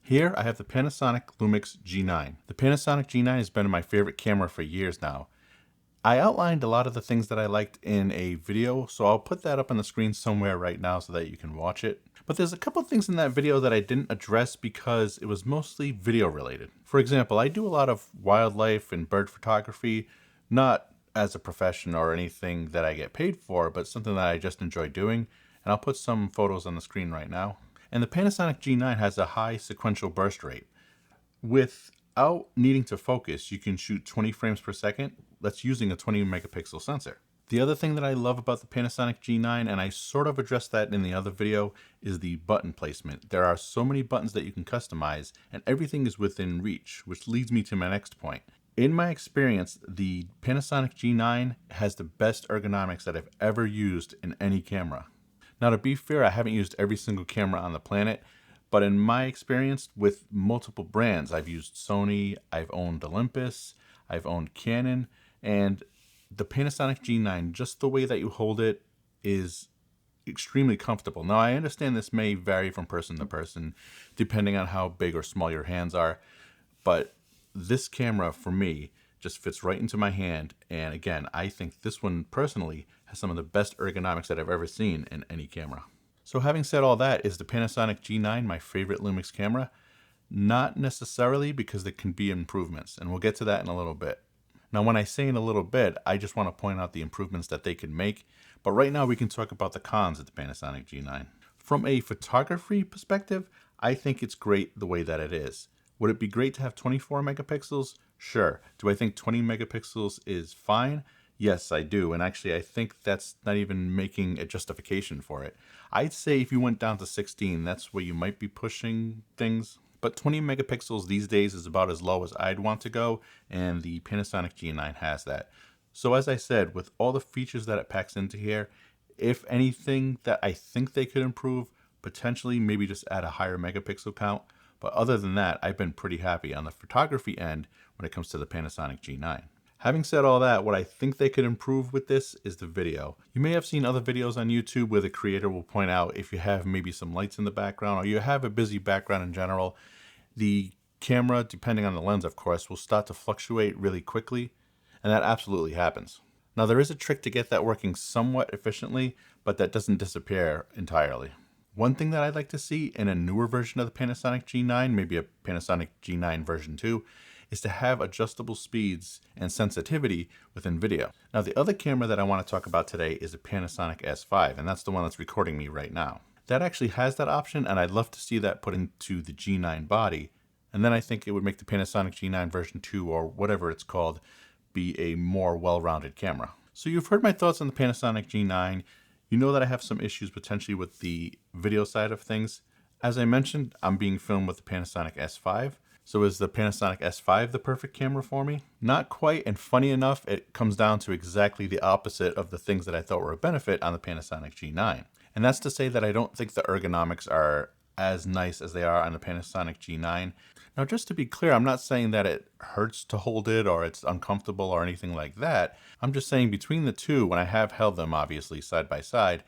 Here I have the Panasonic Lumix G9. The Panasonic G9 has been my favorite camera for years now. I outlined a lot of the things that I liked in a video, so I'll put that up on the screen somewhere right now so that you can watch it. But there's a couple of things in that video that I didn't address because it was mostly video related. For example, I do a lot of wildlife and bird photography, not as a profession or anything that I get paid for, but something that I just enjoy doing. And I'll put some photos on the screen right now. And the Panasonic G9 has a high sequential burst rate. Without needing to focus, you can shoot 20 frames per second. That's using a 20 megapixel sensor. The other thing that I love about the Panasonic G9, and I sort of addressed that in the other video, is the button placement. There are so many buttons that you can customize, and everything is within reach, which leads me to my next point. In my experience, the Panasonic G9 has the best ergonomics that I've ever used in any camera. Now, to be fair, I haven't used every single camera on the planet, but in my experience with multiple brands, I've used Sony, I've owned Olympus, I've owned Canon, and the Panasonic G9, just the way that you hold it, is extremely comfortable. Now, I understand this may vary from person to person, depending on how big or small your hands are, but this camera, for me, just fits right into my hand, and again, I think this one personally has some of the best ergonomics that I've ever seen in any camera. So having said all that, is the Panasonic G9 my favorite Lumix camera? Not necessarily, because there can be improvements, and we'll get to that in a little bit. Now, when I say in a little bit, I just want to point out the improvements that they can make, but right now we can talk about the cons of the Panasonic G9. From a photography perspective, I think it's great the way that it is. Would it be great to have 24 megapixels? Sure. Do I think 20 megapixels is fine? Yes, I do. And actually, I think that's not even making a justification for it. I'd say if you went down to 16, that's where you might be pushing things. But 20 megapixels these days is about as low as I'd want to go, and the Panasonic G9 has that. So as I said, with all the features that it packs into here, if anything that I think they could improve, potentially maybe just add a higher megapixel count. But other than that, I've been pretty happy on the photography end when it comes to the Panasonic G9. Having said all that, what I think they could improve with this is the video. You may have seen other videos on YouTube where the creator will point out if you have maybe some lights in the background or you have a busy background in general, the camera, depending on the lens of course, will start to fluctuate really quickly, and that absolutely happens. Now, there is a trick to get that working somewhat efficiently, but that doesn't disappear entirely. One thing that I'd like to see in a newer version of the Panasonic G9, maybe a Panasonic G9 version 2, is to have adjustable speeds and sensitivity within video. Now, the other camera that I want to talk about today is a Panasonic S5, and that's the one that's recording me right now. That actually has that option, and I'd love to see that put into the G9 body, and then I think it would make the Panasonic G9 version 2, or whatever it's called, be a more well-rounded camera. So you've heard my thoughts on the Panasonic G9. You know that I have some issues potentially with the video side of things. As I mentioned, I'm being filmed with the Panasonic S5. So is the Panasonic S5 the perfect camera for me? Not quite, and funny enough, it comes down to exactly the opposite of the things that I thought were a benefit on the Panasonic G9. And that's to say that I don't think the ergonomics are as nice as they are on the Panasonic G9. Now, just to be clear, I'm not saying that it hurts to hold it or it's uncomfortable or anything like that. I'm just saying between the two, when I have held them obviously side by side,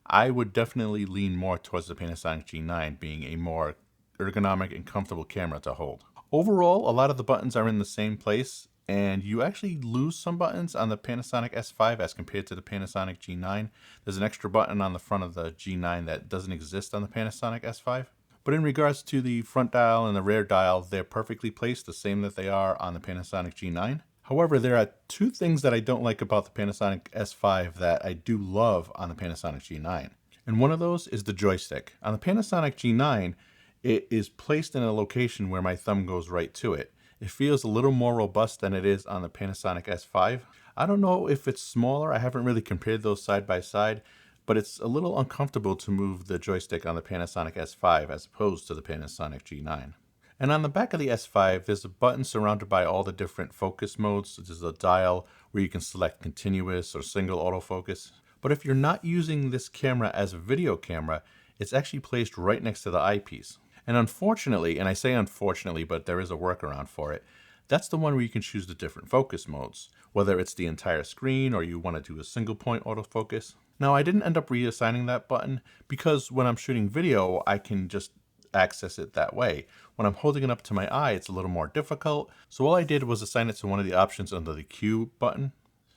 I would definitely lean more towards the Panasonic G9 being a more ergonomic and comfortable camera to hold. Overall, a lot of the buttons are in the same place, and you actually lose some buttons on the Panasonic S5 as compared to the Panasonic G9. There's an extra button on the front of the G9 that doesn't exist on the Panasonic S5. But in regards to the front dial and the rear dial, they're perfectly placed, the same that they are on the Panasonic G9. However, there are two things that I don't like about the Panasonic S5 that I do love on the Panasonic G9. And one of those is the joystick. On the Panasonic G9, it is placed in a location where my thumb goes right to it. It feels a little more robust than it is on the Panasonic S5. I don't know if it's smaller. I haven't really compared those side by side, but it's a little uncomfortable to move the joystick on the Panasonic S5 as opposed to the Panasonic G9. And on the back of the S5, there's a button surrounded by all the different focus modes. There's a dial where you can select continuous or single autofocus. But if you're not using this camera as a video camera, it's actually placed right next to the eyepiece. And unfortunately, and I say unfortunately, but there is a workaround for it, that's the one where you can choose the different focus modes, whether it's the entire screen or you want to do a single point autofocus. Now, I didn't end up reassigning that button because when I'm shooting video, I can just access it that way. When I'm holding it up to my eye, it's a little more difficult. So all I did was assign it to one of the options under the Q button.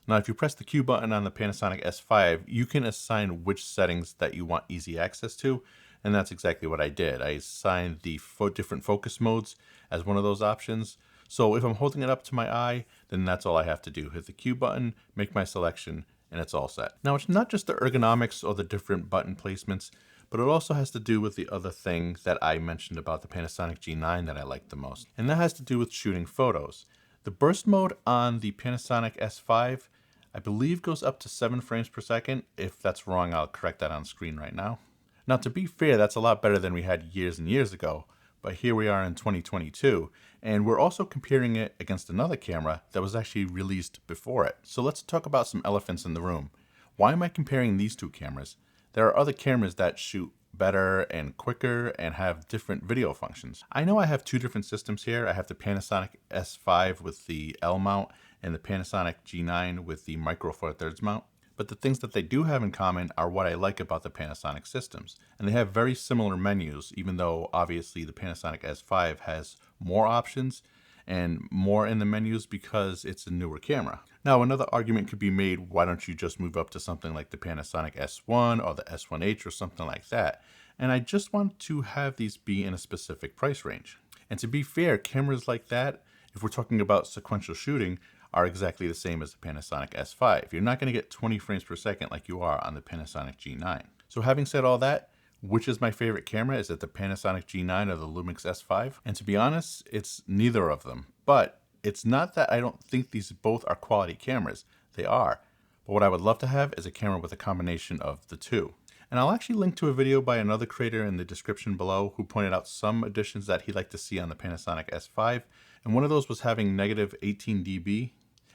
Now, if you press the Q button on the Panasonic S5, you can assign which settings that you want easy access to. And that's exactly what I did. I assigned the different focus modes as one of those options. So if I'm holding it up to my eye, then that's all I have to do. Hit the Q button, make my selection, and it's all set. Now, it's not just the ergonomics or the different button placements, but it also has to do with the other thing that I mentioned about the Panasonic G9 that I like the most. And that has to do with shooting photos. The burst mode on the Panasonic S5, I believe, goes up to 7 frames per second. If that's wrong, I'll correct that on screen right now. Now, to be fair, that's a lot better than we had years and years ago. But here we are in 2022, and we're also comparing it against another camera that was actually released before it. So let's talk about some elephants in the room. Why am I comparing these two cameras? There are other cameras that shoot better and quicker and have different video functions. I know I have two different systems here. I have the Panasonic S5 with the L mount and the Panasonic G9 with the Micro Four Thirds mount. But the things that they do have in common are what I like about the Panasonic systems. And they have very similar menus, even though obviously the Panasonic S5 has more options and more in the menus because it's a newer camera. Now, another argument could be made, why don't you just move up to something like the Panasonic S1 or the S1H or something like that? And I just want to have these be in a specific price range. And to be fair, cameras like that, if we're talking about sequential shooting, are exactly the same as the Panasonic S5. You're not going to get 20 frames per second like you are on the Panasonic G9. So having said all that, which is my favorite camera? Is it the Panasonic G9 or the Lumix S5? And to be honest, it's neither of them. But it's not that I don't think these both are quality cameras. They are. But what I would love to have is a camera with a combination of the two. And I'll actually link to a video by another creator in the description below who pointed out some additions that he'd like to see on the Panasonic S5. And one of those was having negative 18 dB.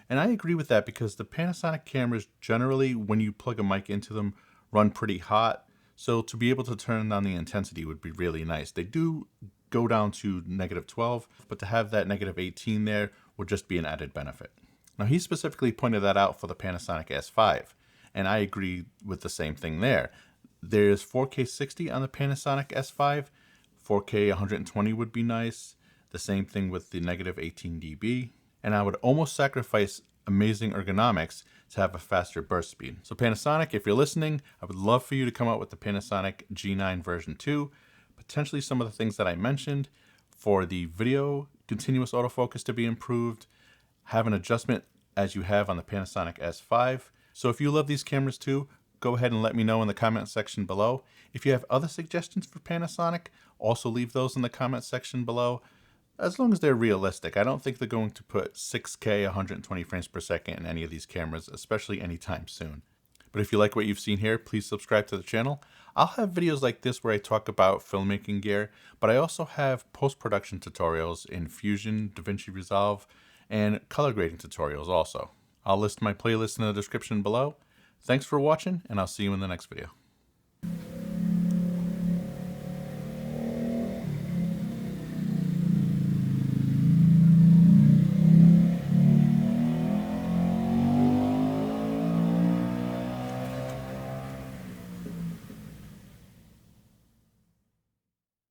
And I agree with that because the Panasonic cameras generally, when you plug a mic into them, run pretty hot. So to be able to turn down the intensity would be really nice. They do go down to negative 12, but to have that negative 18 there would just be an added benefit. Now, he specifically pointed that out for the Panasonic S5, and I agree with the same thing there. There's 4K 60 on the Panasonic S5. 4K 120 would be nice. The same thing with the negative 18 dB. And I would almost sacrifice amazing ergonomics to have a faster burst speed. So Panasonic, if you're listening, I would love for you to come out with the Panasonic G9 version 2, potentially some of the things that I mentioned, for the video continuous autofocus to be improved, have an adjustment as you have on the Panasonic S5. So if you love these cameras too, go ahead and let me know in the comment section below. If you have other suggestions for Panasonic, also leave those in the comment section below. As long as they're realistic. I don't think they're going to put 6K 120 frames per second in any of these cameras, especially anytime soon. But if you like what you've seen here, please subscribe to the channel. I'll have videos like this where I talk about filmmaking gear, but I also have post-production tutorials in Fusion, DaVinci Resolve, and color grading tutorials also. I'll list my playlist in the description below. Thanks for watching, and I'll see you in the next video.